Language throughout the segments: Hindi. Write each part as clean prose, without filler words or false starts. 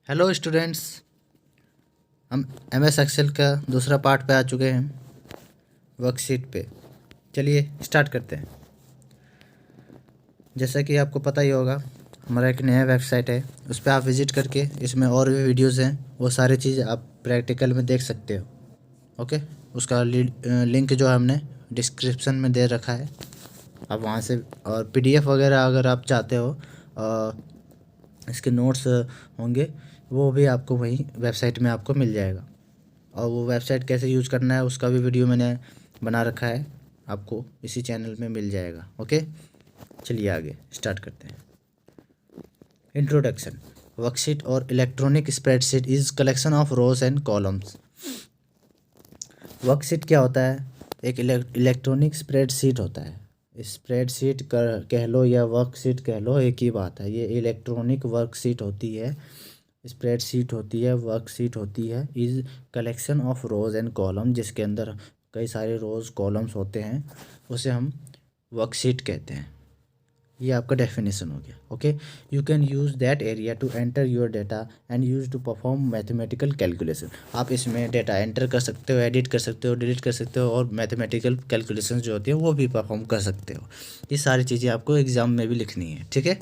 Hello students. हम एम एस एक्सेल का दूसरा पार्ट पे आ चुके हैं, वर्कशीट पे। चलिए स्टार्ट करते हैं। जैसा कि आपको पता ही होगा, हमारा एक नया वेबसाइट है, उस पर आप विज़िट करके इसमें और भी वीडियोस हैं, वो सारी चीज़ आप प्रैक्टिकल में देख सकते हो। ओके, उसका लिंक जो है हमने डिस्क्रिप्शन में दे रखा है, आप वहाँ से। और पीडीएफ वगैरह अगर आप चाहते हो, इसके नोट्स होंगे, वो भी आपको वहीं वेबसाइट में आपको मिल जाएगा। और वो वेबसाइट कैसे यूज़ करना है उसका भी वीडियो मैंने बना रखा है, आपको इसी चैनल में मिल जाएगा। ओके, चलिए आगे स्टार्ट करते हैं। इंट्रोडक्शन। वर्कशीट और electronic spreadsheet is collection of rose and columns. Worksheet क्या होता है? एक इलेक्ट्रॉनिक स्प्रेडशीट होता है। स्प्रेडशीट कह लो या वर्कशीट कह लो, एक ही बात है। ये इलेक्ट्रॉनिक वर्कशीट होती है, स्प्रेडशीट होती है, वर्कशीट होती है। Is collection of rose and column, जिसके अंदर कई सारे रोज कॉलम्स होते हैं, उसे हम वर्कशीट कहते हैं। ये आपका डेफिनेशन हो गया। Okay, you can use that area to enter your data and use to perform mathematical calculation. आप इसमें डेटा एंटर कर सकते हो, एडिट कर सकते हो, डिलीट कर सकते हो, और मैथमेटिकल कैलकुलेशन जो होती है वो भी परफॉर्म कर सकते हो। ये सारी चीज़ें आपको एग्जाम में भी लिखनी है, ठीक है।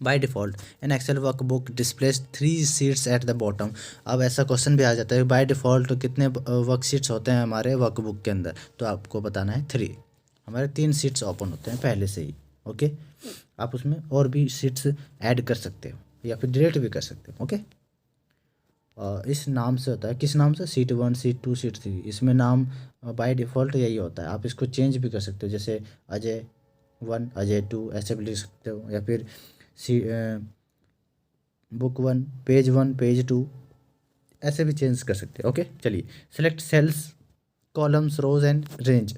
By default an Excel workbook displays 3 sheets at the bottom. अब ऐसा क्वेश्चन भी आ जाता है, बाय डिफ़ॉल्ट कितने वर्कशीट्स होते हैं हमारे वर्कबुक के अंदर, तो आपको बताना है 3। हमारे 3 शीट्स ओपन होते हैं पहले से ही। ओके, आप उसमें और भी शीट्स ऐड कर सकते हो या फिर डिलीट भी कर सकते हो। ओके, इस नाम से होता है, किस नाम से? Sheet 1, sheet 2, sheet 3। इसमें नाम बाय डिफ़ॉल्ट यही होता है। आप इसको चेंज भी कर सकते हो, जैसे अजय 1, अजय 2 ऐसे भी लिख सकते हो, या फिर सी बुक 1, पेज 1, पेज 2 ऐसे भी चेंज कर सकते हैं। ओके, चलिए select cells, columns, rows and range.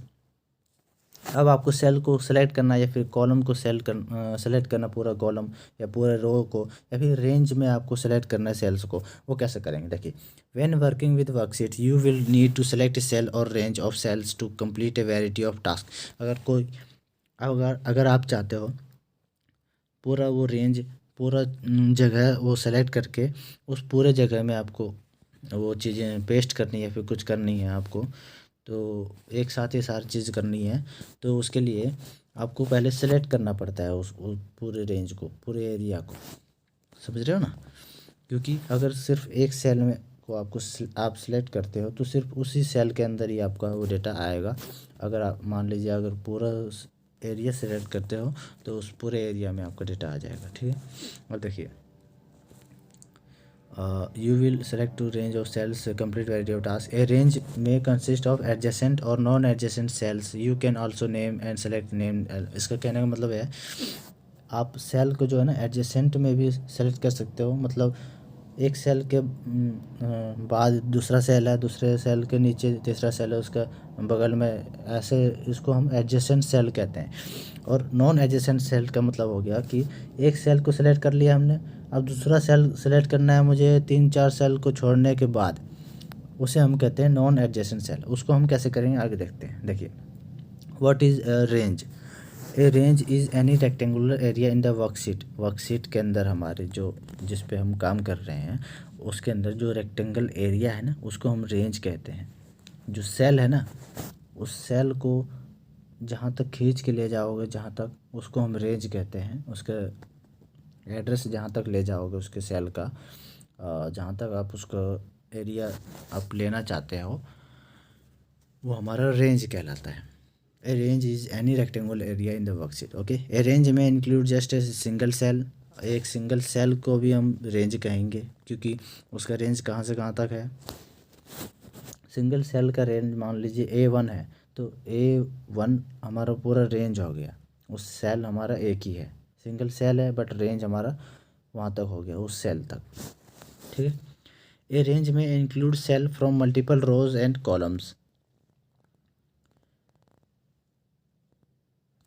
अब आपको सेल को सेलेक्ट करना या फिर कॉलम को सेलेक्ट करना, पूरा कॉलम या पूरे रो को, या फिर रेंज में आपको सेलेक्ट करना है सेल्स को। वो कैसे करेंगे, देखिए। When working with worksheet you will need to select cell or range of cells to complete a variety of task. अगर आप चाहते हो पूरा वो रेंज, पूरा जगह वो सेलेक्ट करके उस पूरे जगह में आपको वो चीज़ें पेस्ट करनी है, फिर कुछ करनी है आपको, तो एक साथ ही सारी चीज़ करनी है, तो उसके लिए आपको पहले सेलेक्ट करना पड़ता है उस पूरे रेंज को, पूरे एरिया को। समझ रहे हो ना? क्योंकि अगर सिर्फ एक सेल में को आप सेलेक्ट करते हो, तो सिर्फ उसी सेल के अंदर ही आपका वो डेटा आएगा। अगर आप मान लीजिए अगर पूरा एरिया सेलेक्ट करते हो, तो उस पूरे एरिया में आपका डेटा आ जाएगा, ठीक है। और देखिए, you will select to range of cells, complete variety of tasks. A range may consist of adjacent or non adjacent cells. You can also name and select name. इसका कहने का मतलब है, आप सेल को जो है ना एडजेसेंट में भी सेलेक्ट कर सकते हो। मतलब एक सेल के बाद दूसरा सेल है, दूसरे सेल के नीचे तीसरा सेल है, उसका बगल में, ऐसे इसको हम एडजेसेंट सेल कहते हैं। और नॉन एडजेसेंट सेल का मतलब हो गया कि एक सेल को सेलेक्ट कर लिया हमने, अब दूसरा सेल सेलेक्ट करना है मुझे 3-4 सेल को छोड़ने के बाद, उसे हम कहते हैं नॉन एडजेसेंट सेल। उसको हम कैसे करेंगे आगे देखते हैं। देखिए, what is range? A range is any rectangular area in the worksheet. Worksheet के अंदर हमारे जो जिस पे हम काम कर रहे हैं, उसके अंदर जो रेक्टेंगल एरिया है ना, उसको हम रेंज कहते हैं। जो सेल है ना, उस सेल को जहाँ तक खींच के ले जाओगे, जहाँ तक, उसको हम रेंज कहते हैं। उसका एड्रेस जहाँ तक ले जाओगे उसके सेल का, जहाँ तक आप उसका एरिया आप लेना चाहते हो, वो हमारा रेंज कहलाता है। A range is any rectangular area in the worksheet. Okay, a range may include just a single cell. एक सिंगल सेल को भी हम रेंज कहेंगे, क्योंकि उसका रेंज कहाँ से कहाँ तक है। सिंगल सेल का रेंज मान लीजिए A1 है, तो A1 हमारा पूरा रेंज हो गया। उस सेल हमारा एक ही है, सिंगल सेल है, बट रेंज हमारा वहाँ तक हो गया, उस सेल तक, ठीक है। A range may include cell from multiple rows and columns.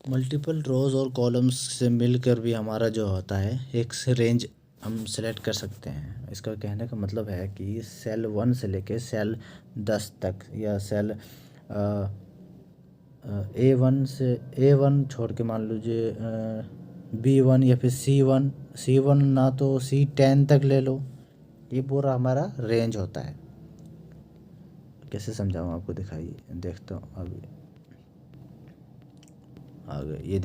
Multiple rows और कॉलम्स से मिलकर भी हमारा जो होता है एक से रेंज हम सेलेक्ट कर सकते हैं। इसका कहने का मतलब है कि सेल 1 से लेके सेल 10 तक, या सेल A1 से A1 छोड़ के मान लीजिए B1 या फिर C1 ना तो C10 तक ले लो, ये पूरा हमारा रेंज होता है। कैसे समझाऊँ आपको, दिखाइए, देखता हूँ अभी आगे। ये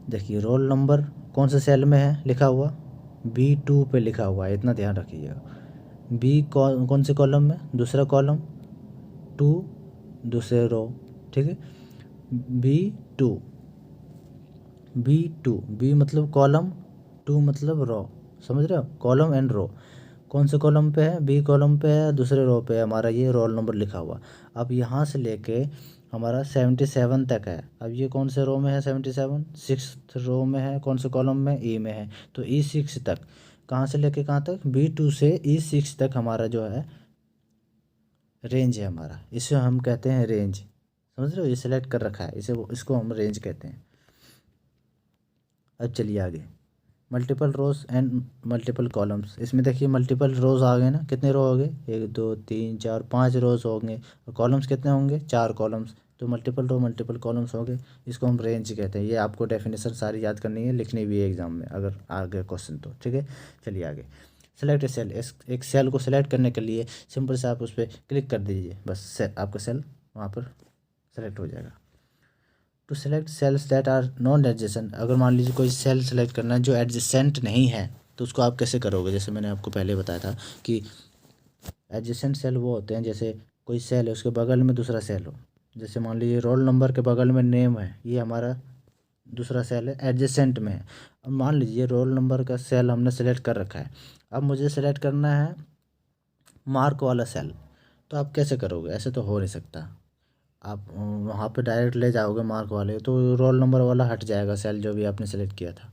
देखिए रोल नंबर कौन से सेल में है लिखा हुआ, B2 पे लिखा हुआ है, इतना ध्यान रखिएगा। बी कौन से कॉलम में, दूसरा कॉलम, 2 दूसरे रो, ठीक है। B2, बी मतलब कॉलम, 2 मतलब रो, समझ रहे हो, कॉलम एंड रो। कौन से कॉलम पे है, बी कॉलम पे है, दूसरे रो पे है हमारा ये रोल नंबर लिखा हुआ। अब यहाँ से लेके हमारा 77 तक है। अब ये कौन से रो में है, 77 6th रो में है, कौन से कॉलम में, ई में है। तो E6 तक, कहाँ से लेके कहाँ तक, B2 से E6 तक हमारा जो है रेंज है हमारा, इसे हम कहते हैं रेंज। समझ रहे हो, ये सिलेक्ट कर रखा है, इसको हम रेंज कहते हैं। अब चलिए आगे, multiple rows and multiple columns. इसमें देखिए मल्टीपल रोज आ गए ना, कितने रो हो गए, 1 2 3 4 5 रोज होंगे, और कॉलम्स कितने होंगे, 4 कॉलम्स। तो मल्टीपल रो मल्टीपल कॉलम्स हो गए, इसको हम रेंज कहते हैं। ये आपको डेफिनेशन सारी याद करनी है, लिखनी भी है एग्जाम में अगर आ गए क्वेश्चन तो, ठीक है। चलिए आगे, सेलेक्ट ए सेल। एक सेल को सेलेक्ट करने के लिए सिंपल से आप उस पर क्लिक कर दीजिए, बस आपका सेल वहाँ पर सेलेक्ट हो जाएगा। To select cells that are non adjacent, अगर मान लीजिए कोई सेल सेलेक्ट करना है जो एडजेसेंट नहीं है, तो उसको आप कैसे करोगे। जैसे मैंने आपको पहले बताया था कि एडजेसेंट सेल वो होते हैं, जैसे कोई सेल है उसके बगल में दूसरा सेल हो। जैसे मान लीजिए रोल नंबर के बगल में नेम है, ये हमारा दूसरा सेल है, एडजेसेंट में है। अब मान लीजिए रोल नंबर का सेल हमने सेलेक्ट कर रखा है, अब मुझे सेलेक्ट करना है मार्क वाला सेल, तो आप कैसे करोगे, ऐसे तो हो नहीं सकता। आप वहाँ पे डायरेक्ट ले जाओगे मार्क वाले, तो रोल नंबर वाला हट जाएगा सेल जो भी आपने सेलेक्ट किया था।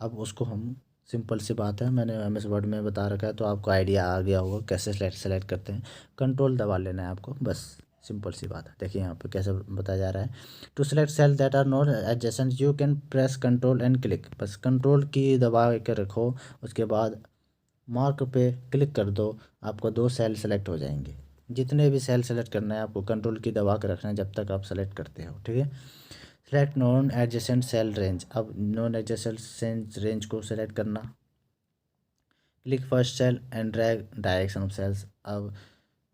अब उसको हम, सिंपल सी बात है, मैंने MS वर्ड में बता रखा है तो आपको आइडिया आ गया होगा कैसे सेलेक्ट करते हैं। कंट्रोल दबा लेना है आपको, बस सिंपल सी बात है। देखिए यहाँ पे कैसे बताया जा रहा है, to select cell that are not adjacent you can press control and click. बस कंट्रोल की दबा के रखो, उसके बाद मार्क पे क्लिक कर दो, आपको 2 सेल सेलेक्ट हो जाएंगे। जितने भी सेल सेलेक्ट करना है आपको कंट्रोल की दबा के रखना है जब तक आप सेलेक्ट करते हो, ठीक है। Select non adjacent cell range, अब नॉन एडजेसेंट सेल रेंज को सेलेक्ट करना, click first cell and drag direction of cells. अब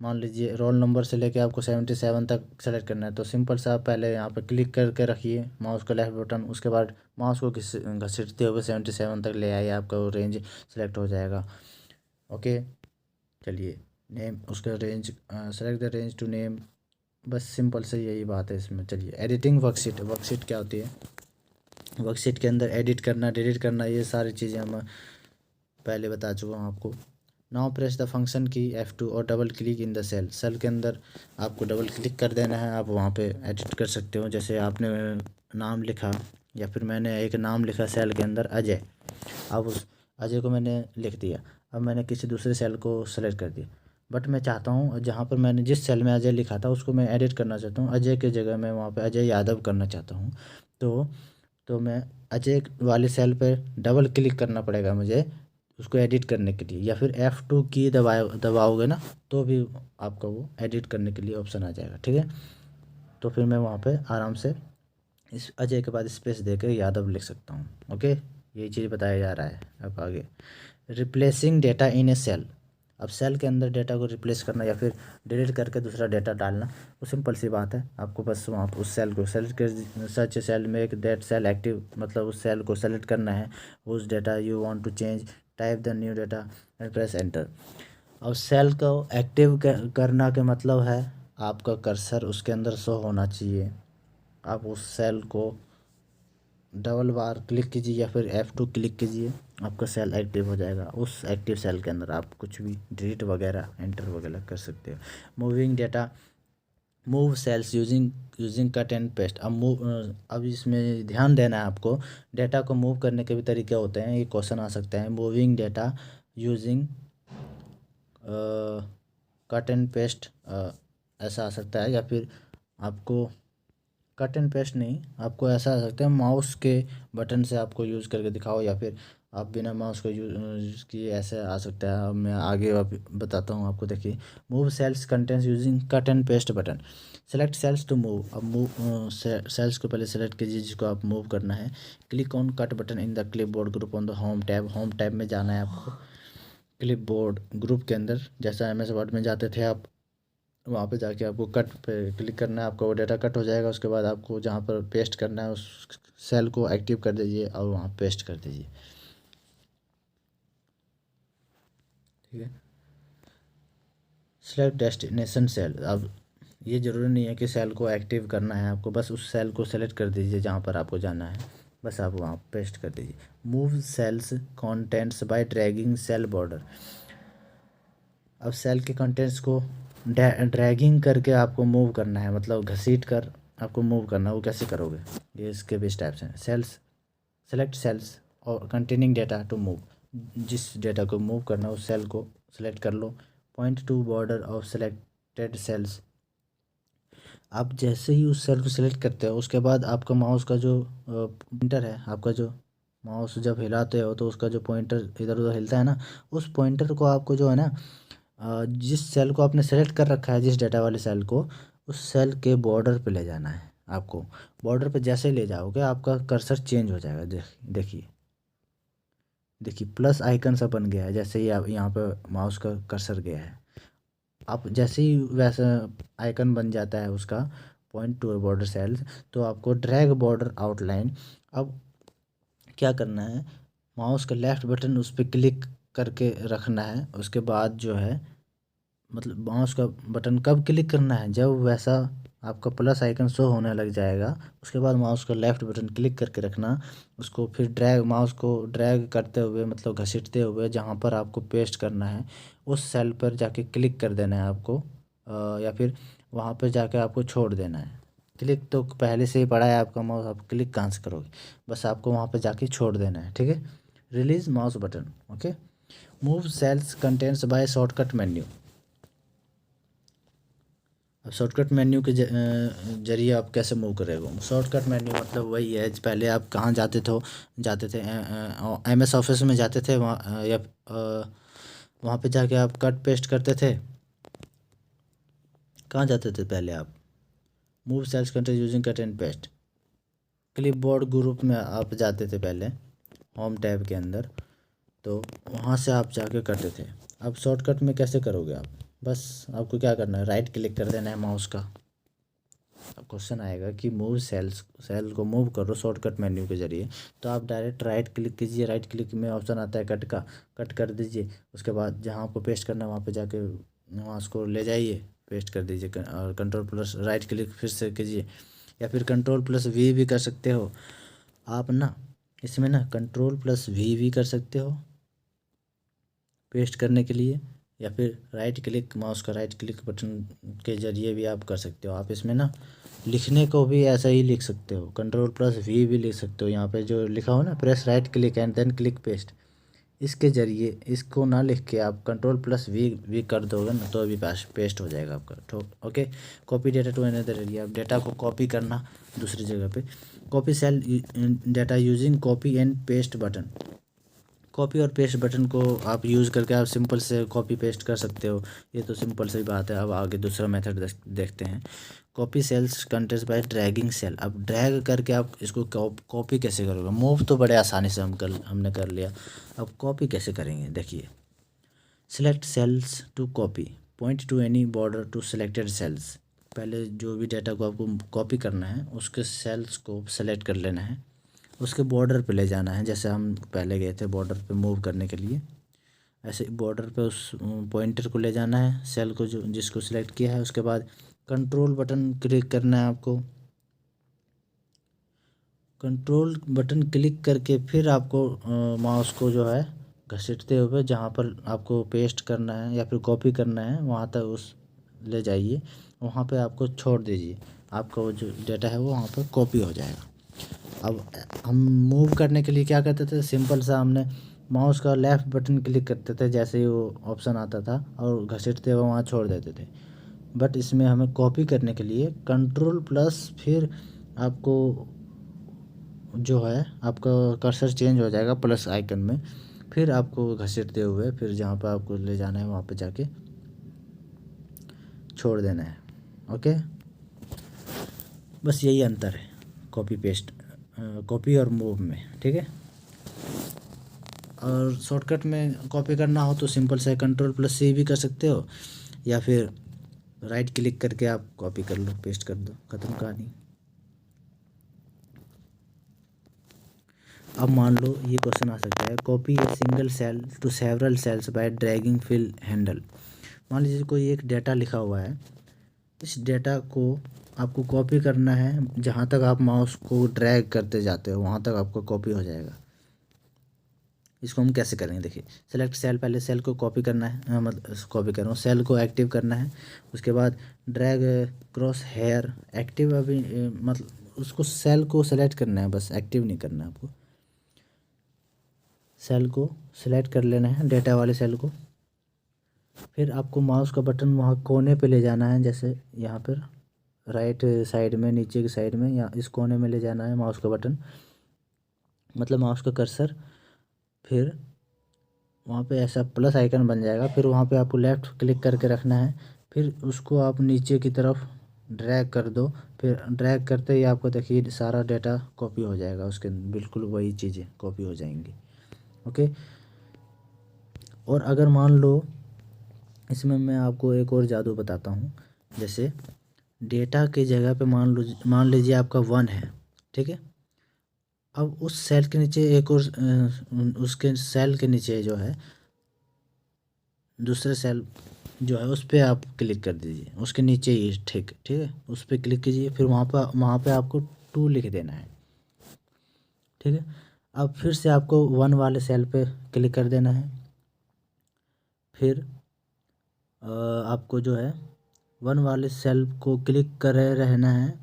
मान लीजिए रोल नंबर से लेके आपको 77 तक सेलेक्ट करना है, तो सिंपल सा आप पहले यहाँ पे क्लिक करके रखिए माउस का लेफ्ट बटन, उसके बाद माउस को घसीटते हुए 77 तक ले आइए, आपका वो रेंज सेलेक्ट हो जाएगा। ओके, चलिए नेम, उसका range, select the range to name, बस सिंपल से यही बात है इसमें। चलिए एडिटिंग वर्कशीट, वर्कशीट क्या होती है, वर्कशीट के अंदर एडिट करना, डिलीट करना, ये सारी चीज़ें हम पहले बता चुका हूँ आपको। Now press the function key F2 और double click in the cell, cell के अंदर आपको डबल क्लिक कर देना है, आप वहाँ पे एडिट कर सकते हो। जैसे आपने नाम लिखा, या फिर मैंने एक नाम लिखा सेल के अंदर अजय, अब उस अजय को मैंने लिख दिया। अब मैंने किसी दूसरे सेल को सेलेक्ट कर दिया, बट मैं चाहता हूँ जहाँ पर मैंने जिस सेल में अजय लिखा था उसको मैं एडिट करना चाहता हूँ, अजय के जगह मैं वहाँ पे अजय यादव करना चाहता हूँ। तो मैं अजय वाले सेल पे डबल क्लिक करना पड़ेगा मुझे उसको एडिट करने के लिए, या फिर F2 की दबाओगे ना तो भी आपका वो एडिट करने के लिए ऑप्शन आ जाएगा, ठीक है। तो फिर मैं वहाँ पे आराम से इस अजय के बाद स्पेस देकर यादव लिख सकता हूँ। ओके, यही चीज़ बताया जा रहा है। अब आगे, रिप्लेसिंग डेटा इन ए सेल, अब सेल के अंदर डेटा को रिप्लेस करना या फिर डिलीट करके दूसरा डेटा डालना, वो सिंपल सी बात है। आपको बस वहाँ उस सेल को सेलेक्ट कर, सर्च सेल में एक दैट सेल एक्टिव, मतलब उस सेल को सेलेक्ट करना है, उस data you want to change, type the new data and press enter. अब सेल को एक्टिव करना के मतलब है आपका कर्सर उसके अंदर शो होना चाहिए। आप उस सेल को डबल बार क्लिक कीजिए या फिर F2 क्लिक कीजिए, आपका सेल एक्टिव हो जाएगा। उस एक्टिव सेल के अंदर आप कुछ भी डिलीट वगैरह एंटर वगैरह कर सकते हो। Moving data, move cells using cut and paste. अब इसमें ध्यान देना है आपको, डेटा को मूव करने के भी तरीके होते हैं, ये क्वेश्चन आ सकता है। Moving data using cut and paste ऐसा आ सकता है, या फिर आपको कट एंड पेस्ट नहीं, आपको ऐसा आ सकता है माउस के बटन से आपको यूज़ करके दिखाओ, या फिर आप बिना माउस को यूज़ किए ऐसे आ सकता है। अब मैं आगे बताता हूँ आपको। देखिए, move cells contents using cut and paste button, select cells to move. अब मूव सेल्स को पहले सेलेक्ट कीजिए जिसको आप मूव करना है। Click on cut button in the clipboard group on the home tab, home tab में जाना है आपको। क्लिप बोर्ड ग्रुप के अंदर, जैसा MS वर्ड में जाते थे आप, वहाँ पे जाके आपको कट पे क्लिक करना है, आपका वो डाटा कट हो जाएगा। उसके बाद आपको जहाँ पर पेस्ट करना है उस सेल को एक्टिव कर दीजिए और वहाँ पेस्ट कर दीजिए। ठीक है। Select destination cell. अब ये ज़रूरी नहीं है कि सेल को एक्टिव करना है आपको, बस उस सेल को सेलेक्ट कर दीजिए जहाँ पर आपको जाना है, बस आप वहाँ पेस्ट कर दीजिए। Move cells contents by dragging cell border. अब सेल के कंटेंट्स को ड्रैगिंग करके आपको मूव करना है, मतलब घसीट कर आपको मूव करना है। वो कैसे करोगे, ये इसके भी स्टेप्स हैं। Cells, select cells or containing data to move. जिस डेटा को मूव करना है उस सेल को सेलेक्ट कर लो। Point to border of selected cells. आप जैसे ही उस सेल को सेलेक्ट करते हो उसके बाद आपका माउस का जो पॉइंटर है, आपका जो माउस जब हिलाते हो तो उसका जो पॉइंटर इधर उधर हिलता है ना, उस पॉइंटर को आपको जो है ना, जिस सेल को आपने सेलेक्ट कर रखा है, जिस डाटा वाले सेल को, उस सेल के बॉर्डर पे ले जाना है आपको। बॉर्डर पे जैसे ही ले जाओगे आपका कर्सर चेंज हो जाएगा। देखिए देखिए प्लस आइकन सा बन गया है, जैसे ही आप यहाँ पे माउस का कर्सर गया है। आप जैसे ही वैसा आइकन बन जाता है उसका, पॉइंट टू बॉर्डर सेल्स, तो आपको ड्रैग बॉर्डर आउटलाइन। अब क्या करना है, माउस का लेफ़्ट बटन उस पर क्लिक करके रखना है। उसके बाद जो है, मतलब माउस का बटन कब क्लिक करना है, जब वैसा आपका प्लस आइकन शो होने लग जाएगा। उसके बाद माउस का लेफ़्ट बटन क्लिक करके रखना। उसको फिर माउस को ड्रैग करते हुए, मतलब घसीटते हुए जहाँ पर आपको पेस्ट करना है उस सेल पर जाके क्लिक कर देना है आपको, या फिर वहाँ पर जाके आपको छोड़ देना है। क्लिक तो पहले से ही पड़ा है आपका माउस, आप क्लिक कहाँ से करोगे, बस आपको वहाँ पर जाके छोड़ देना है। ठीक है। Release mouse button. Okay. Move cells contents by shortcut menu. अब शॉर्टकट मेन्यू के जरिए आप कैसे मूव करेगा। शॉर्टकट मेन्यू मतलब वही है, पहले आप कहाँ जाते थे MS ऑफिस में जाते थे, वहाँ या वहाँ पे जाके आप कट पेस्ट करते थे। कहाँ जाते थे पहले आप, move cells content using cut and paste. Clipboard group में आप जाते थे पहले, होम टैब के अंदर, तो वहाँ से आप जाके करते थे। अब शॉर्टकट में कैसे करोगे आप, बस आपको क्या करना है, राइट क्लिक कर देना है माउस का। अब क्वेश्चन आएगा कि मूव सेल को मूव करो शॉर्टकट मेन्यू के जरिए, तो आप डायरेक्ट राइट क्लिक कीजिए। राइट क्लिक में ऑप्शन आता है कट का, कट कर दीजिए। उसके बाद जहाँ आपको पेस्ट करना है वहाँ पे जाके माउस को ले जाइए, पेस्ट कर दीजिए और कंट्रोल प्लस राइट क्लिक फिर से कीजिए, या फिर कंट्रोल प्लस वी भी कर सकते हो आप ना। इसमें ना कंट्रोल प्लस वी भी कर सकते हो पेस्ट करने के लिए, या फिर राइट क्लिक, माउस का राइट क्लिक बटन के जरिए भी आप कर सकते हो। आप इसमें ना लिखने को भी ऐसा ही लिख सकते हो, कंट्रोल प्लस वी भी लिख सकते हो। यहाँ पे जो लिखा हो ना, press right click and then click paste, इसके जरिए इसको ना लिख के आप कंट्रोल प्लस वी कर दोगे ना, तो अभी पेस्ट हो जाएगा आपका। तो okay. Copy data to another area. आप डेटा को कॉपी करना दूसरी जगह पे। Copy cell data using copy and paste button. Copy और पेस्ट बटन को आप यूज़ करके आप सिंपल से कॉपी पेस्ट कर सकते हो। ये तो सिंपल सी बात है। अब आगे दूसरा मेथड देखते हैं। Copy cells contents by dragging cell. अब ड्रैग करके आप इसको कॉपी कैसे करोगे। मूव तो बड़े आसानी से हमने कर लिया, अब कॉपी कैसे करेंगे देखिए। Select cells to copy, point to any border to selected cells. पहले जो भी डाटा को आपको कॉपी करना है उसके सेल्स को सेलेक्ट कर लेना है, उसके बॉर्डर पे ले जाना है। जैसे हम पहले गए थे बॉर्डर पे मूव करने के लिए, ऐसे बॉर्डर पे उस पॉइंटर को ले जाना है, सेल को जो जिसको सिलेक्ट किया है। उसके बाद कंट्रोल बटन क्लिक करना है आपको। कंट्रोल बटन क्लिक करके फिर आपको माउस को जो है घसीटते हुए जहाँ पर आपको पेस्ट करना है या फिर कॉपी करना है वहाँ तक उस ले जाइए, वहाँ पे आपको छोड़ दीजिए। आपका वो जो डाटा है वो वहाँ पर कॉपी हो जाएगा। अब हम मूव करने के लिए क्या करते थे, सिंपल सा हमने माउस का लेफ़्ट बटन क्लिक करते थे जैसे ही वो ऑप्शन आता था और घसीटते हुए वहाँ छोड़ देते थे। बट इसमें हमें कॉपी करने के लिए कंट्रोल प्लस फिर आपको जो है आपका कर्सर चेंज हो जाएगा प्लस आइकन में, फिर आपको घसीटते हुए फिर जहाँ पर आपको ले जाना है वहाँ पे जाके छोड़ देना है। ओके। बस यही अंतर है कॉपी पेस्ट, कॉपी और मूव में। ठीक है। और शॉर्टकट में कॉपी करना हो तो सिंपल से Ctrl+C भी कर सकते हो, या फिर राइट क्लिक करके आप कॉपी कर लो, पेस्ट कर दो, ख़त्म कहानी। अब मान लो ये क्वेश्चन आ सकता है, copy a single cell to several cells by dragging fill handle. मान लीजिए कोई एक डेटा लिखा हुआ है, इस डेटा को आपको कॉपी करना है, जहाँ तक आप माउस को ड्रैग करते जाते हो वहाँ तक आपका कॉपी हो जाएगा। इसको हम कैसे करेंगे, देखिए सेलेक्ट सेल, पहले सेल को कॉपी करना है, मतलब कॉपी कर रहा हूँ, सेल को एक्टिव करना है। उसके बाद ड्रैग क्रॉस हेयर, एक्टिव अभी मतलब उसको सेल को सेलेक्ट करना है, बस एक्टिव नहीं करना है आपको। सेल को सिलेक्ट कर लेना है, डेटा वाले सेल को। फिर आपको माउस का बटन वहाँ कोने पे ले जाना है, जैसे यहाँ पर राइट साइड में, नीचे की साइड में, या इस कोने में ले जाना है माउस का बटन, मतलब माउस का कर्सर। फिर वहाँ पे ऐसा प्लस आइकन बन जाएगा, फिर वहाँ पे आपको लेफ़्ट क्लिक करके रखना है। फिर उसको आप नीचे की तरफ ड्रैग कर दो, फिर ड्रैग करते ही आपको देखिए सारा डेटा कॉपी हो जाएगा, उसके बिल्कुल वही चीज़ें कॉपी हो जाएंगी। ओके। और अगर मान लो इसमें मैं आपको एक और जादू बताता हूँ, जैसे डेटा की जगह पे मान लीजिए आपका 1 है, ठीक है। अब उस सेल के नीचे एक और उसके सेल के नीचे जो है दूसरे सेल जो है उस पर आप क्लिक कर दीजिए, उसके नीचे ही, ठीक ठीक है, उस पर क्लिक कीजिए। फिर वहाँ पे आपको 2 लिख देना है, ठीक है। अब फिर से आपको 1 वाले सेल पे क्लिक कर देना है। फिर आपको जो है 1 वाले सेल को क्लिक करे रहना है,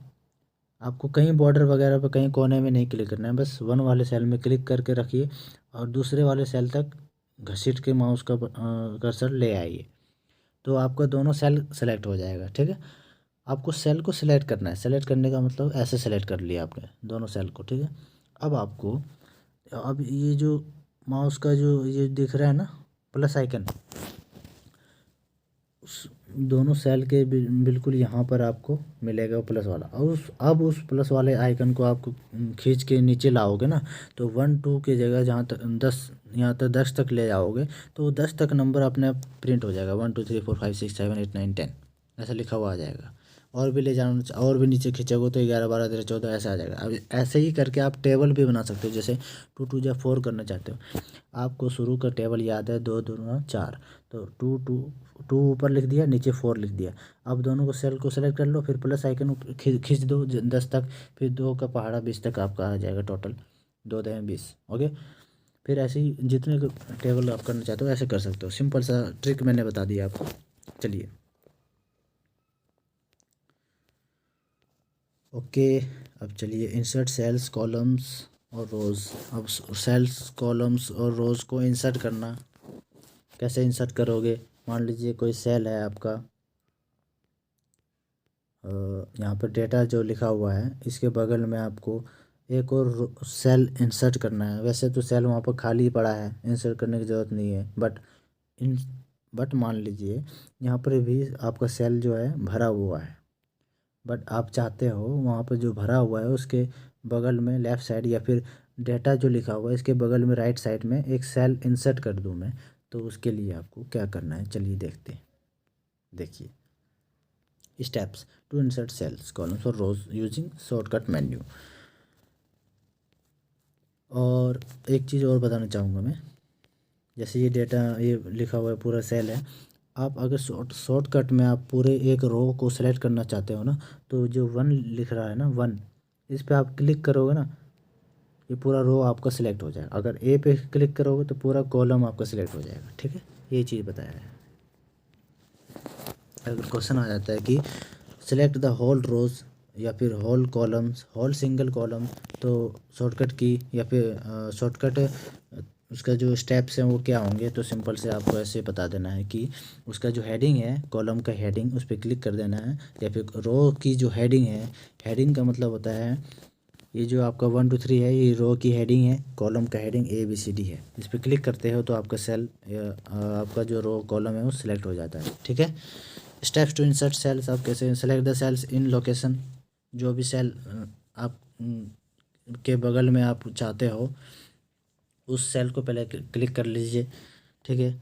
आपको कहीं बॉर्डर वगैरह पे कहीं कोने में नहीं क्लिक करना है, बस 1 वाले सेल में क्लिक करके रखिए और दूसरे वाले सेल तक घसीट के माउस का कर्सर ले आइए, तो आपका दोनों सेल सेलेक्ट हो जाएगा, ठीक है। आपको सेल को सिलेक्ट करना है, सेलेक्ट करने का मतलब ऐसे सेलेक्ट कर लिया आपने दोनों सेल को, ठीक है। अब आपको, अब ये जो माउस का जो ये दिख रहा है ना प्लस आइकन, उस दोनों सेल के बिल्कुल यहाँ पर आपको मिलेगा वो प्लस वाला, और अब उस प्लस वाले आइकन को आपको खींच के नीचे लाओगे ना, तो 1 2 की जगह जहाँ तक 10, यहाँ तक 10 तक ले जाओगे तो 10 तक नंबर अपने आप प्रिंट हो जाएगा, 1 2 3 4 5 6 7 8 9 10 ऐसा लिखा हुआ आ जाएगा। और भी ले जाना, और भी नीचे खींचोगे तो 11 12 13 14 ऐसा आ जाएगा। अब ऐसे ही करके आप टेबल भी बना सकते हो, जैसे 2 2 या 4 करना चाहते हो। आपको शुरू का टेबल याद है, 2 2 4, तो 2 2 2 ऊपर लिख दिया, नीचे 4 लिख दिया। अब दोनों को सेल को सेलेक्ट कर लो, फिर प्लस आइकन खींच दो 10 तक, फिर 2 का पहाड़ा 20 तक आपका आ जाएगा टोटल, 2 2 20। ओके। फिर ऐसे ही जितने टेबल आप करना चाहते हो ऐसे कर सकते हो, सिंपल सा ट्रिक मैंने बता दिया आपको। चलिए ओके। अब चलिए इंसर्ट सेल्स कॉलम्स और रोज़। अब सेल्स कॉलम्स और रोज़ को इंसर्ट करना, कैसे इंसर्ट करोगे। मान लीजिए कोई सेल है आपका, यहाँ पर डेटा जो लिखा हुआ है इसके बगल में आपको एक और सेल इंसर्ट करना है। वैसे तो सेल वहाँ पर खाली पड़ा है, इंसर्ट करने की ज़रूरत नहीं है, इन बट मान लीजिए यहाँ पर भी आपका सेल जो है भरा हुआ है, बट आप चाहते हो वहाँ पर जो भरा हुआ है उसके बगल में लेफ़्ट साइड, या फिर डेटा जो लिखा हुआ है इसके बगल में राइट साइड में एक सेल इंसर्ट कर दूँ मैं, तो उसके लिए आपको क्या करना है चलिए देखते हैं। देखिए steps to insert cells columns और रोज यूजिंग शॉर्टकट मेन्यू। और एक चीज़ और बताना चाहूँगा मैं, जैसे ये डेटा ये लिखा हुआ है पूरा सेल है, आप अगर शॉर्टकट में आप पूरे एक रो को सेलेक्ट करना चाहते हो ना, तो जो 1 लिख रहा है ना 1, इस पर आप क्लिक करोगे ना, ये पूरा रो आपका सिलेक्ट हो जाएगा। अगर ए पे क्लिक करोगे तो पूरा कॉलम आपका सिलेक्ट हो जाएगा, ठीक है। ये चीज़ बताया है। अगर क्वेश्चन आ जाता है कि सेलेक्ट द होल रोज या फिर whole columns, whole single column, तो शॉर्टकट की या फिर शॉर्टकट उसका जो स्टेप्स हैं वो क्या होंगे, तो सिंपल से आपको ऐसे बता देना है कि उसका जो हेडिंग है, कॉलम का हेडिंग, उस पर क्लिक कर देना है। या फिर रो की जो हेडिंग है, हेडिंग का मतलब होता है ये जो आपका 1 2 3 है, ये रो की हेडिंग है, कॉलम का हेडिंग ABCD है। इस पर क्लिक करते हो तो आपका सेल या आपका जो रो कॉलम है वो सिलेक्ट हो जाता है, ठीक है। स्टेप्स टू इंसर्ट सेल्स, आप कैसे select the cells in location, जो भी सेल आप के बगल में आप चाहते हो उस सेल को पहले क्लिक कर लीजिए, ठीक है।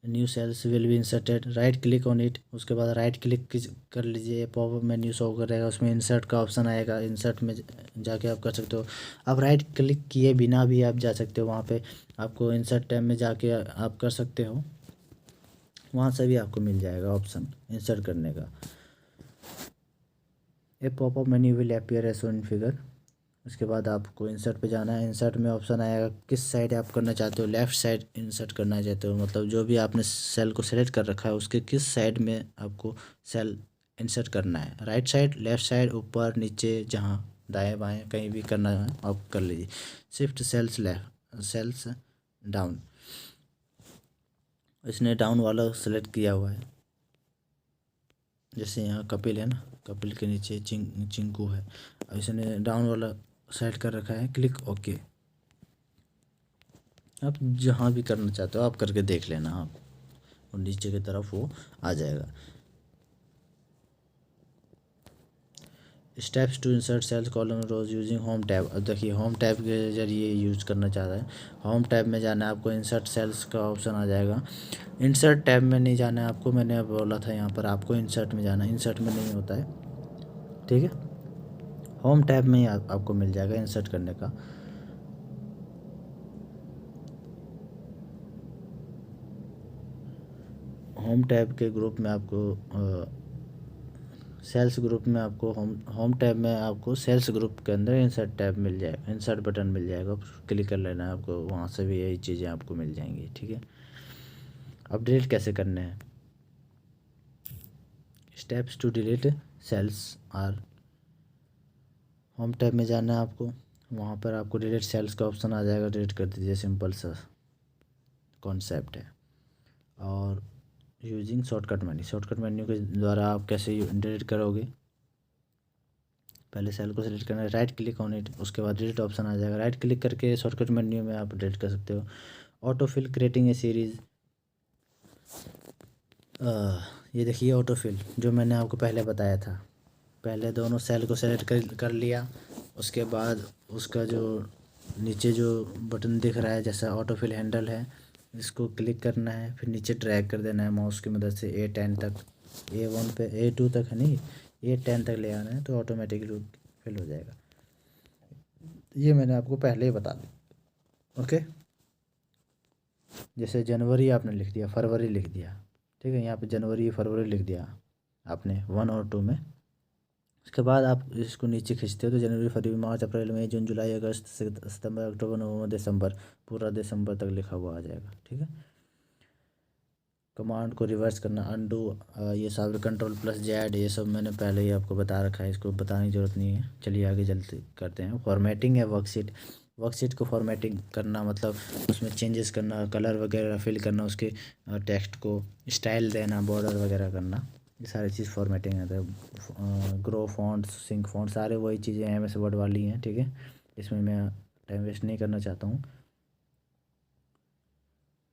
New sales will be inserted, right click on it, उसके बाद राइट क्लिक कर लीजिए, पॉपअप मेन्यू शो करेगा, उसमें इंसर्ट का ऑप्शन आएगा, इंसर्ट में जाके आप कर सकते हो। अब राइट क्लिक किए बिना भी आप जा सकते हो वहाँ पे, आपको इंसर्ट टैब में जाके आप कर सकते हो, वहाँ से भी आपको मिल जाएगा ऑप्शन इंसर्ट करने का। A popup menu will appear as shown in figure. उसके बाद आपको इंसर्ट पे जाना है, इंसर्ट में ऑप्शन आएगा किस साइड आप करना चाहते हो, लेफ़्ट साइड इंसर्ट करना चाहते हो, मतलब जो भी आपने सेल को सेलेक्ट कर रखा है उसके किस साइड में आपको सेल इंसर्ट करना है, राइट साइड, लेफ़्ट साइड, ऊपर नीचे, जहाँ दाएं बाएं कहीं भी करना है आप कर लीजिए। Shift cells left, cells down, इसने डाउन वाला सेलेक्ट किया हुआ है, जैसे यहाँ कपिल है ना, कपिल के नीचे चिंकू है, इसने डाउन वाला सेट कर रखा है, क्लिक ओके। आप जहाँ भी करना चाहते हो आप करके देख लेना आप, और नीचे की तरफ वो आ जाएगा। Steps to insert cells column rows using home tab. अब देखिए होम टैब के जरिए यूज करना चाहता है, होम टैब में जाना है आपको, इंसर्ट सेल्स का ऑप्शन आ जाएगा। इंसर्ट टैब में नहीं जाना है आपको, मैंने अब बोला था यहाँ पर आपको इंसर्ट में जाना है, इंसर्ट में नहीं होता है, ठीक है। होम टैब में ही आपको मिल जाएगा इंसर्ट करने का। होम टैब के ग्रुप में आपको सेल्स ग्रुप में आपको होम टैब में आपको सेल्स ग्रुप के अंदर इंसर्ट टैब मिल जाएगा, इंसर्ट बटन मिल जाएगा, क्लिक कर लेना है आपको, वहाँ से भी यही चीज़ें आपको मिल जाएंगी, ठीक है। अब डिलीट कैसे करने हैं, steps to delete cells or, home tab में जाना है आपको, वहाँ पर आपको डिलीट सेल्स का ऑप्शन आ जाएगा, डिलीट कर दीजिए, सिंपल सा कॉन्सेप्ट है। और यूजिंग शॉर्टकट मेन्यू के द्वारा आप कैसे डिलीट करोगे, पहले सेल को सिलेक्ट करना है, राइट क्लिक ऑन इट, उसके बाद डिलीट ऑप्शन आ जाएगा, राइट क्लिक करके शॉर्टकट मेन्यू में आप डिलीट कर सकते हो। ऑटोफिल क्रिएटिंग ए सीरीज़, ये देखिए ऑटोफिल जो मैंने आपको पहले बताया था, पहले दोनों सेल को सेलेक्ट कर लिया, उसके बाद उसका जो नीचे जो बटन दिख रहा है जैसा ऑटोफिल हैंडल है, इसको क्लिक करना है, फिर नीचे ड्रैग कर देना है माउस की मदद से A10 तक, A1 पे A2 तक है नहीं, A10 तक ले आना है, तो ऑटोमेटिकली फिल हो जाएगा। ये मैंने आपको पहले ही बता दिया, ओके। जैसे जनवरी आपने लिख दिया, फरवरी लिख दिया, ठीक है, यहाँ पे जनवरी फरवरी लिख दिया आपने 1 और 2 में। उसके बाद आप इसको नीचे खींचते हो तो जनवरी फरवरी मार्च अप्रैल मई जून जुलाई अगस्त सितंबर अक्टूबर नवंबर दिसंबर, पूरा दिसंबर तक लिखा हुआ आ जाएगा, ठीक है। कमांड को रिवर्स करना, अनडू, ये सब Ctrl+Z, ये सब मैंने पहले ही आपको बता रखा है, इसको बताने की ज़रूरत नहीं है। चलिए आगे जल्दी करते हैं। फॉर्मेटिंग है वर्कशीट को फॉर्मेटिंग करना मतलब उसमें चेंजेस करना, कलर वगैरह फिल करना, उसके टेक्स्ट को स्टाइल देना, बॉर्डर वगैरह करना, ये सारी चीज़ फॉर्मेटिंग है। ग्रो फॉन्ट, सिंक फॉन्ट, सारे वही चीज़ें MS वर्ड वाली हैं, ठीक है। इसमें मैं टाइम वेस्ट नहीं करना चाहता हूँ।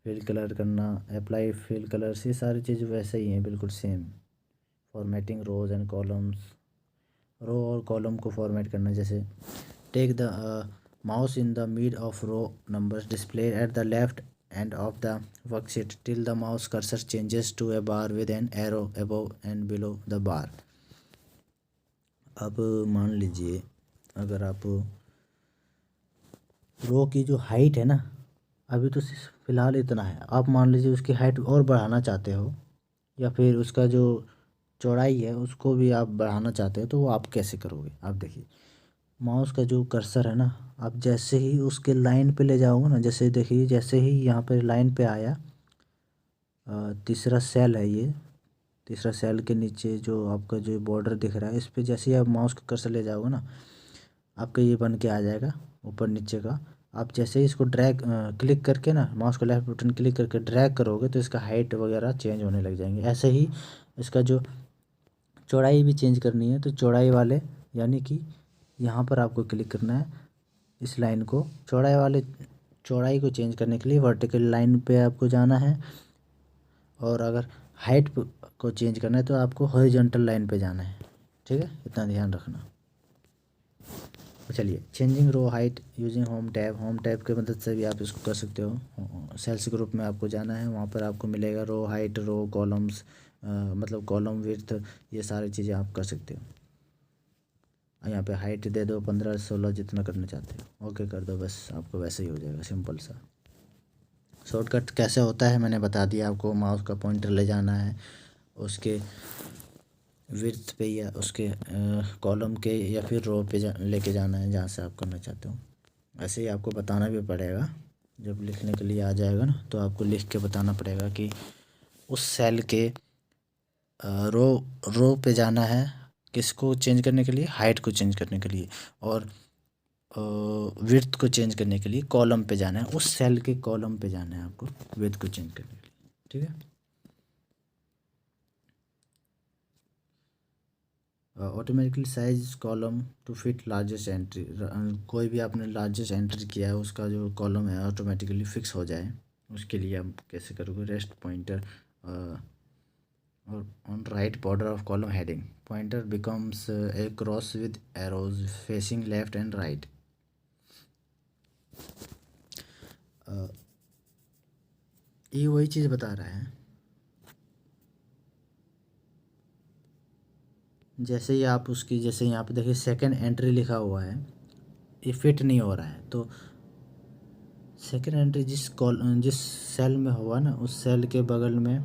फिल कलर करना, अप्लाई फिल कलर्स, ये सारी चीज़ वैसे ही हैं, बिल्कुल same. Formatting rows and columns, row और कॉलम को फॉर्मेट करना, जैसे take the mouse in the mid of row numbers display at the left end of the worksheet till the mouse cursor changes to a bar with an arrow above and below the bar. अब मान लीजिए अगर आप रो की जो हाइट है ना, अभी तो फ़िलहाल इतना है, आप मान लीजिए उसकी हाइट और बढ़ाना चाहते हो, या फिर उसका जो चौड़ाई है उसको भी आप बढ़ाना चाहते हो, तो वो आप कैसे करोगे। आप देखिए माउस का जो कर्सर है ना, आप जैसे ही उसके लाइन पे ले जाओगे ना, जैसे देखिए जैसे ही यहाँ पे लाइन पे आया, तीसरा सेल है ये, तीसरा सेल के नीचे जो आपका जो बॉर्डर दिख रहा है, इस पे जैसे ही आप माउस का कर्सर ले जाओगे ना, आपका ये बन के आ जाएगा ऊपर नीचे का। आप जैसे ही इसको ड्रैग क्लिक करके ना, माउस का लेफ्ट बटन क्लिक करके ड्रैग करोगे तो इसका हाइट वगैरह चेंज होने लग जाएंगे। ऐसे ही इसका जो चौड़ाई भी चेंज करनी है तो चौड़ाई वाले, यानी कि यहाँ पर आपको क्लिक करना है, इस लाइन को चौड़ाई को चेंज करने के लिए वर्टिकल लाइन पे आपको जाना है, और अगर हाइट को चेंज करना है तो आपको हॉरिजॉन्टल लाइन पे जाना है, ठीक है, इतना ध्यान रखना। चलिए, changing row height using home tab के मदद से भी आप इसको कर सकते हो। सेल्स ग्रुप में आपको जाना है, वहाँ पर आपको मिलेगा रो हाइट, रो कॉलम्स, मतलब कॉलम विड्थ, ये सारी चीज़ें आप कर सकते हो। यहाँ पे हाइट दे दो 15 16 जितना करना चाहते हो, ओके कर दो, बस आपको वैसे ही हो जाएगा, सिंपल सा। शॉर्टकट कैसे होता है मैंने बता दिया आपको। माउस का पॉइंटर ले जाना है, उसके विड्थ पे या उसके कॉलम के या फिर रो पे लेके जाना है जहाँ से आप करना चाहते हो। ऐसे ही आपको बताना भी पड़ेगा, जब लिखने के लिए आ जाएगा ना तो आपको लिख के बताना पड़ेगा कि उस सेल के रो रो पे जाना है, किसको चेंज करने के लिए, हाइट को चेंज करने के लिए, और विड्थ को चेंज करने के लिए कॉलम पे जाना है, उस सेल के कॉलम पे जाना है आपको विड्थ को चेंज करने के लिए, ठीक है। Automatically size column to fit largest entry, कोई भी आपने लार्जेस्ट एंट्री किया है उसका जो कॉलम है ऑटोमेटिकली फिक्स हो जाए, उसके लिए आप कैसे करोगे, रेस्ट पॉइंटर और on right border of column heading, pointer becomes a cross with arrows facing left and right. ये वही चीज़ बता रहा है, जैसे ही आप उसकी, जैसे यहाँ पे देखिए सेकंड एंट्री लिखा हुआ है, ये फिट नहीं हो रहा है, तो सेकंड एंट्री जिस सेल में हुआ ना, उस सेल के बगल में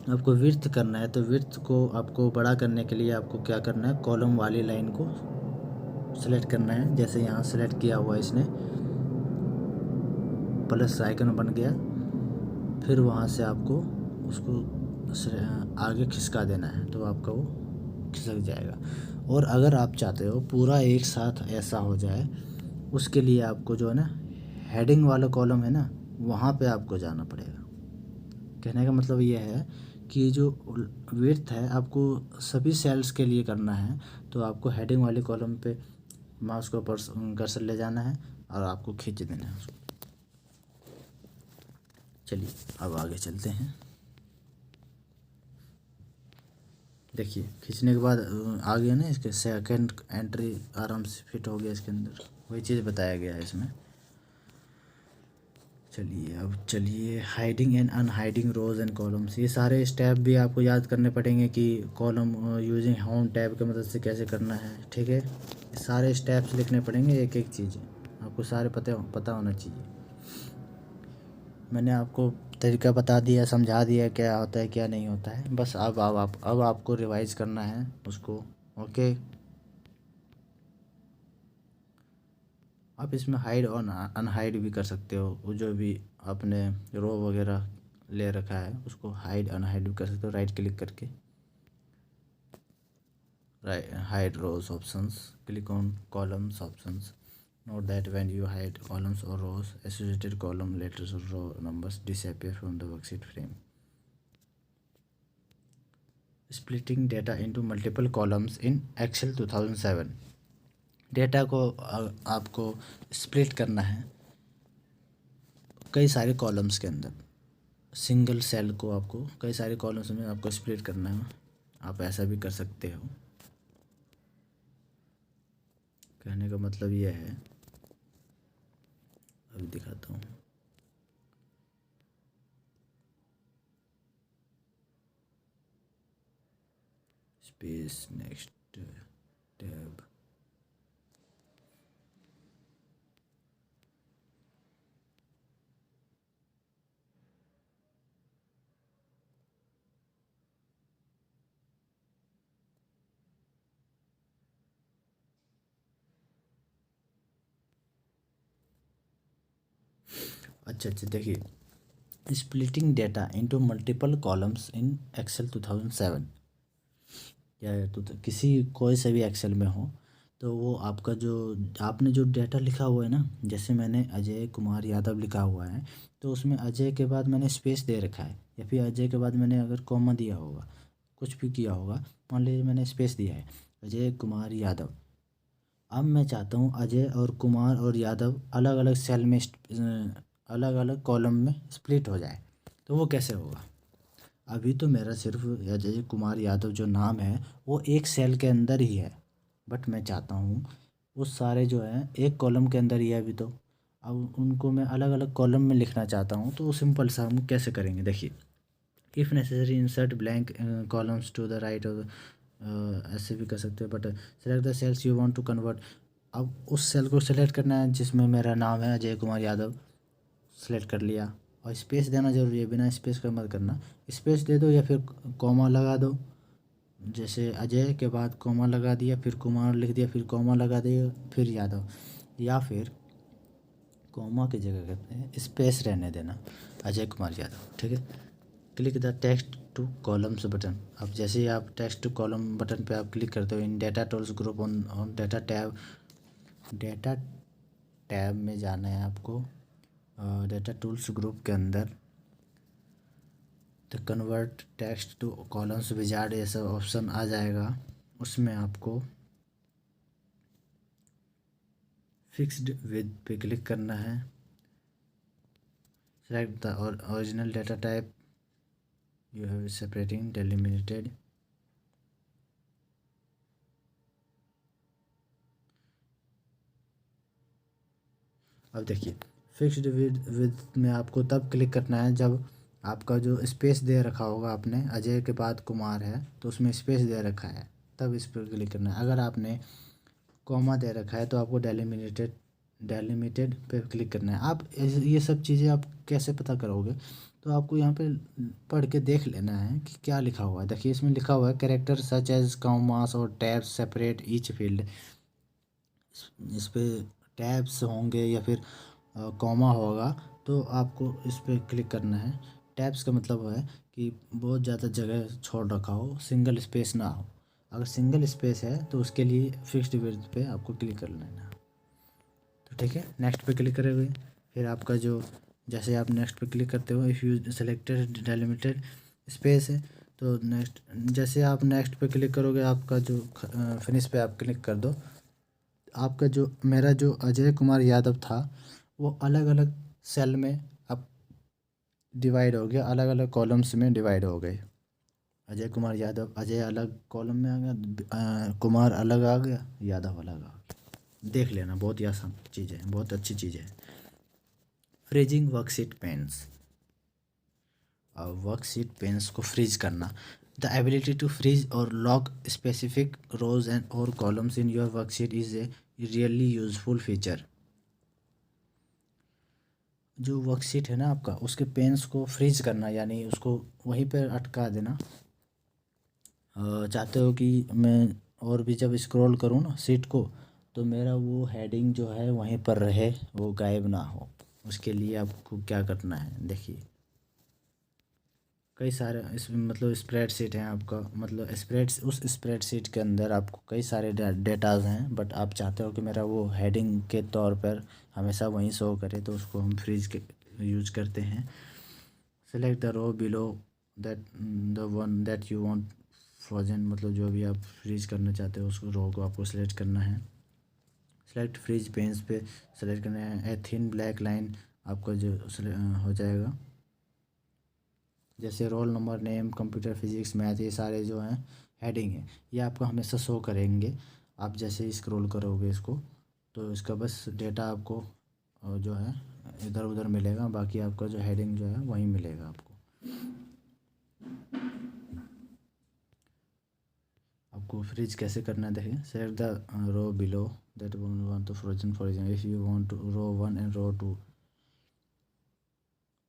आपको विड्थ करना है, तो विड्थ को आपको बड़ा करने के लिए आपको क्या करना है, कॉलम वाली लाइन को सेलेक्ट करना है। जैसे यहाँ सेलेक्ट किया हुआ इसने, प्लस आइकन बन गया, फिर वहाँ से आपको उसको आगे खिसका देना है, तो आपका वो खिसक जाएगा। और अगर आप चाहते हो पूरा एक साथ ऐसा हो जाए, उसके लिए आपको जो है ना हेडिंग वाला कॉलम है ना, वहाँ पे आपको जाना पड़ेगा। कहने का मतलब ये है कि जो विड्थ है आपको सभी सेल्स के लिए करना है, तो आपको हेडिंग वाले कॉलम पे माउस को कर्सर ले जाना है और आपको खींच देना है उसको। चलिए अब आगे चलते हैं। देखिए खींचने के बाद आ गया ना, इसके सेकंड एंट्री आराम से फिट हो गया इसके अंदर, वही चीज़ बताया गया है इसमें। चलिए अब चलिए, hiding and unhiding rows and columns, ये सारे स्टेप भी आपको याद करने पड़ेंगे कि कॉलम यूजिंग होम टैब की मदद से कैसे करना है, ठीक है। ये सारे स्टेप्स लिखने पड़ेंगे, एक एक चीज़ आपको सारे पता होना चाहिए। मैंने आपको तरीका बता दिया, समझा दिया क्या होता है क्या नहीं होता है, बस अब आपको रिवाइज करना है उसको, ओके। आप इसमें हाइड और अनहाइड भी कर सकते हो, वो जो भी आपने रो वगैरह ले रखा है उसको हाइड अनहाइड भी कर सकते हो, राइट क्लिक करके, right hide rows options, click on columns options. Note that when you hide columns और rows, associated column letters or row numbers disappear from the worksheet frame. Splitting data into multiple columns in Excel 2007, data को आपको स्प्लिट करना है कई सारे कॉलम्स के अंदर, सिंगल सेल को आपको कई सारे कॉलम्स में आपको स्प्लिट करना है। आप ऐसा भी कर सकते हो, कहने का मतलब ये है, अभी दिखाता हूँ। स्पेस नेक्स्ट टैब, अच्छा देखिए, splitting data into multiple columns in Excel 2007, या तो किसी कोई से भी एक्सेल में हो, तो वो आपका जो आपने जो डेटा लिखा हुआ है ना, जैसे मैंने अजय कुमार यादव लिखा हुआ है, तो उसमें अजय के बाद मैंने स्पेस दे रखा है, या फिर अजय के बाद मैंने अगर कॉमा दिया होगा, कुछ भी किया होगा, मान लीजिए मैंने स्पेस दिया है अजय कुमार यादव। अब मैं चाहता हूँ अजय और कुमार और यादव अलग अलग सेल में अलग अलग कॉलम में स्प्लिट हो जाए, तो वो कैसे होगा। अभी तो मेरा सिर्फ अजय कुमार यादव जो नाम है वो एक सेल के अंदर ही है, बट मैं चाहता हूँ वो सारे जो हैं एक कॉलम के अंदर ही है अभी तो। अब उनको मैं अलग अलग कॉलम में लिखना चाहता हूँ, तो सिंपल सा हम कैसे करेंगे देखिए। If necessary insert blank columns to the right of, ऐसे भी कर सकते हैं, but select the cells you want to convert. अब उस सेल को सेलेक्ट करना है जिसमें मेरा नाम है अजय कुमार यादव, सेलेक्ट कर लिया। और स्पेस देना ज़रूरी है, बिना स्पेस का मत करना, स्पेस दे दो या फिर कॉमा लगा दो। जैसे अजय के बाद कॉमा लगा दिया, फिर कुमार लिख दिया, फिर कॉमा लगा दिया, फिर यादव, या फिर कॉमा की जगह कहते हैं स्पेस रहने देना, अजय कुमार यादव, ठीक है। Click the text to columns button. अब जैसे ही आप टेक्स्ट टू कॉलम बटन पे आप क्लिक करते हो in data tools group on data tab, data tab में जाना है आपको। डेटा टूल्स ग्रुप के अंदर the convert text to columns wizard ऐसा ऑप्शन आ जाएगा, उसमें आपको फिक्स्ड विद पे क्लिक करना है। Select the original data type you have separating delimited. अब देखिए फिक्स्ड विद में आपको तब क्लिक करना है जब आपका जो स्पेस दे रखा होगा आपने, अजय के बाद कुमार है तो उसमें स्पेस दे रखा है, तब इस पर क्लिक करना है। अगर आपने कॉमा दे रखा है तो आपको डेलिमिटेड पे क्लिक करना है। आप ये सब चीज़ें आप कैसे पता करोगे, तो आपको यहाँ पे पढ़ के देख लेना है कि क्या लिखा हुआ है। देखिए इसमें लिखा हुआ है कैरेक्टर सच एज कॉमास और टैब्स सेपरेट ईच फील्ड। इस पे टैब्स होंगे या फिर कॉमा होगा तो आपको इस पर क्लिक करना है। टैब्स का मतलब है कि बहुत ज़्यादा जगह छोड़ रखा हो, सिंगल स्पेस ना हो। अगर सिंगल स्पेस है तो उसके लिए फिक्स्ड विड्थ पे आपको क्लिक कर लेना है। तो ठीक है, नेक्स्ट पे क्लिक करेंगे। फिर आपका जो जैसे आप नेक्स्ट पे क्लिक करते हो, if you selected delimited space है तो नेक्स्ट, जैसे आप नेक्स्ट पे क्लिक करोगे आपका जो फिनिश पे आप क्लिक कर दो, आपका जो मेरा जो अजय कुमार यादव था वो अलग अलग सेल में अब डिवाइड हो गया, अलग अलग कॉलम्स में डिवाइड हो गए। अजय कुमार यादव, अजय अलग कॉलम में आ गया, कुमार अलग आ गया, यादव अलग आ गया। देख लेना, बहुत ही आसान चीज़ है, बहुत अच्छी चीज़ है। Freezing worksheet panes. Worksheet panes को फ्रीज करना, द एबिलिटी टू फ्रीज और लॉक स्पेसिफिक रोज एंड और columns in your worksheet is a really useful feature. जो वर्कशीट है ना आपका, उसके पेन्स को फ्रीज करना यानी उसको वहीं पर अटका देना। चाहते हो कि मैं और भी जब स्क्रॉल करूँ ना सीट को तो मेरा वो हेडिंग जो है वहीं पर रहे, वो गायब ना हो। उसके लिए आपको क्या करना है देखिए, कई सारे इसमें मतलब स्प्रेडशीट हैं आपका, मतलब उस स्प्रेडशीट के अंदर आपको कई सारे डेटाज हैं, बट आप चाहते हो कि मेरा वो हेडिंग के तौर पर हमेशा वहीं शो करे, तो उसको हम फ्रीज के यूज करते हैं। Select the row below that the one that you want frozen, मतलब जो भी आप फ्रीज करना चाहते हो उस रो को आपको सेलेक्ट करना है। सेलेक्ट फ्रीज पेन्स पे सेलेक्ट करना है। ए थिन ब्लैक लाइन आपका जो हो जाएगा, जैसे roll number, name, computer, physics, math, ये सारे जो हैं हेडिंग है, ये आपको हमेशा शो करेंगे। आप जैसे ही स्क्रॉल करोगे इसको तो इसका बस डेटा आपको जो है इधर उधर मिलेगा, बाकी आपका जो हेडिंग जो है वहीं मिलेगा आपको। आपको फ्रीज कैसे करना है देखिए, select the row below that want to frozen for example if you want to row one and row two,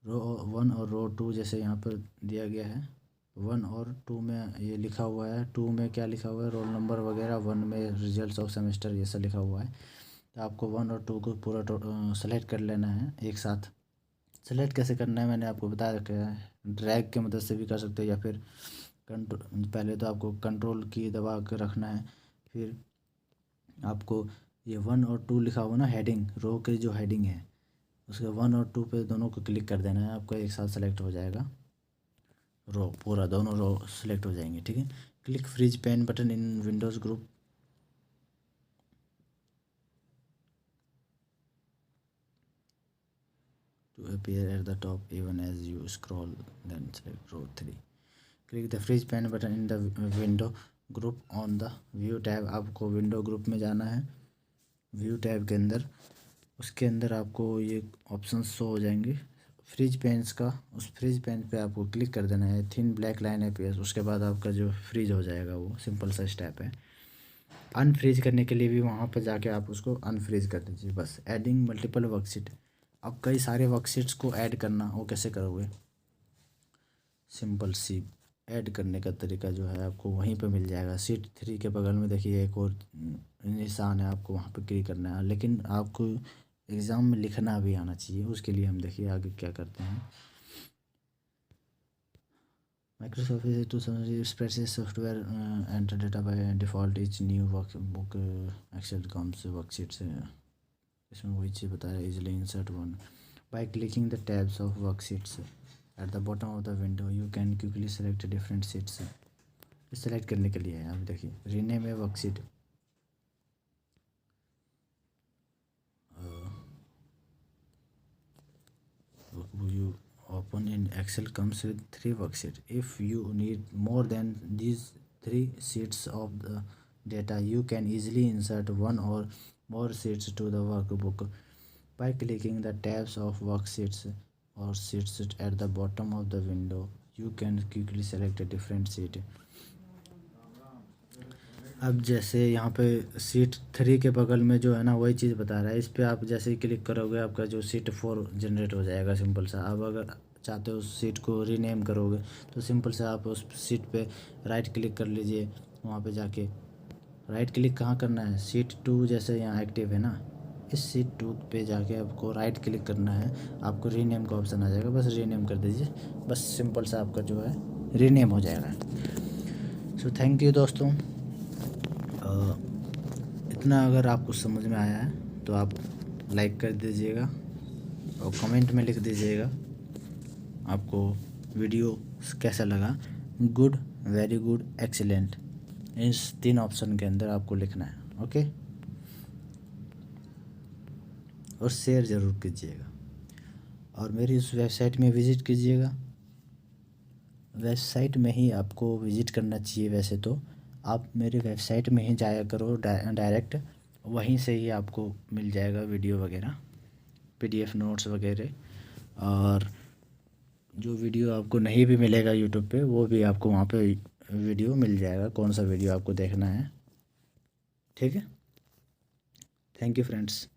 row one और रो टू जैसे यहाँ पर दिया गया है। वन और टू में ये लिखा हुआ है, टू में क्या लिखा हुआ है रोल नंबर वगैरह, वन में रिजल्ट्स ऑफ सेमेस्टर ये सब लिखा हुआ है। तो आपको वन और टू को पूरा सेलेक्ट कर लेना है एक साथ। सेलेक्ट कैसे करना है मैंने आपको बता रखा है, ड्रैग की मदद से भी कर सकते हो या फिर पहले तो आपको कंट्रोल की दबा कर रखना है, फिर आपको ये वन और टू लिखा हुआ ना हेडिंग, रो के जो हेडिंग है उसके वन और टू पे दोनों को क्लिक कर देना है, आपका एक साथ सेलेक्ट हो जाएगा रो, पूरा दोनों रो सेलेक्ट हो जाएंगे, ठीक है। Click freeze pane button in windows group to appear at the top even as you scroll, then select row 3. Click the freeze pen button in the window group on the view tab, आपको विंडो ग्रुप में जाना है व्यू टैब के अंदर। उसके अंदर आपको ये ऑप्शन शो हो जाएंगे फ्रीज पेन्स का। उस फ्रीज पेन पे आपको क्लिक कर देना है, थिन ब्लैक लाइन अपीयर्स, उसके बाद आपका जो फ्रीज हो जाएगा वो सिंपल सा स्टेप है। अनफ्रीज करने के लिए भी वहाँ पर जाके आप उसको अनफ्रीज कर दीजिए बस। एडिंग मल्टीपल वर्कशीट, अब कई सारे वर्कशीट्स को ऐड करना, वो कैसे करोगे? सिंपल सी ऐड करने का तरीका जो है आपको वहीं पे मिल जाएगा। शीट 3 के बगल में देखिए एक और निशान है, आपको वहाँ पे क्लिक करना है। लेकिन आपको एग्ज़ाम में लिखना भी आना चाहिए, उसके लिए हम देखिए आगे क्या करते हैं। Microsoft Office 2000 spreadsheet software enter data by default each new workbook Excel comes worksheet से, इसमें वही चीज़ बता रहा है। Easily insert one by clicking the tabs of worksheets at the bottom of the window you can quickly select different sheets. Select करने के लिए आप देखिए rename a worksheet, you open in Excel comes with 3 worksheets. If you need more than these 3 sheets of the data, you can easily insert one or more sheets to the workbook by clicking the tabs of worksheets or sheets at the bottom of the window. You can quickly select a different sheet. अब जैसे यहाँ पे सीट 3 के बगल में जो है ना वही चीज़ बता रहा है, इस पर आप जैसे ही क्लिक करोगे आपका जो सीट 4 जनरेट हो जाएगा सिंपल सा। अब अगर चाहते हो उस सीट को रीनेम करोगे तो सिंपल से आप उस सीट पे राइट क्लिक कर लीजिए। वहाँ पे जाके राइट क्लिक कहाँ करना है, सीट 2 जैसे यहाँ एक्टिव है ना, इस सीट 2 पे जाके आपको राइट क्लिक करना है, आपको रीनेम का ऑप्शन आ जाएगा, बस रीनेम कर दीजिए, बस सिंपल सा आपका जो है रीनेम हो जाएगा। सो थैंक यू दोस्तों। इतना अगर आपको समझ में आया है तो आप लाइक कर दीजिएगा और कमेंट में लिख दीजिएगा आपको वीडियो कैसा लगा। गुड, वेरी गुड, एक्सीलेंट, इस 3 ऑप्शन के अंदर आपको लिखना है। ओके, और शेयर ज़रूर कीजिएगा और मेरी इस वेबसाइट में विज़िट कीजिएगा। वेबसाइट में ही आपको विज़िट करना चाहिए, वैसे तो आप मेरे वेबसाइट में ही जाया करो डायरेक्ट, वहीं से ही आपको मिल जाएगा वीडियो वगैरह, PDF नोट्स वगैरह। और जो वीडियो आपको नहीं भी मिलेगा यूट्यूब पे, वो भी आपको वहाँ पे वीडियो मिल जाएगा, कौन सा वीडियो आपको देखना है। ठीक है, थैंक यू फ्रेंड्स।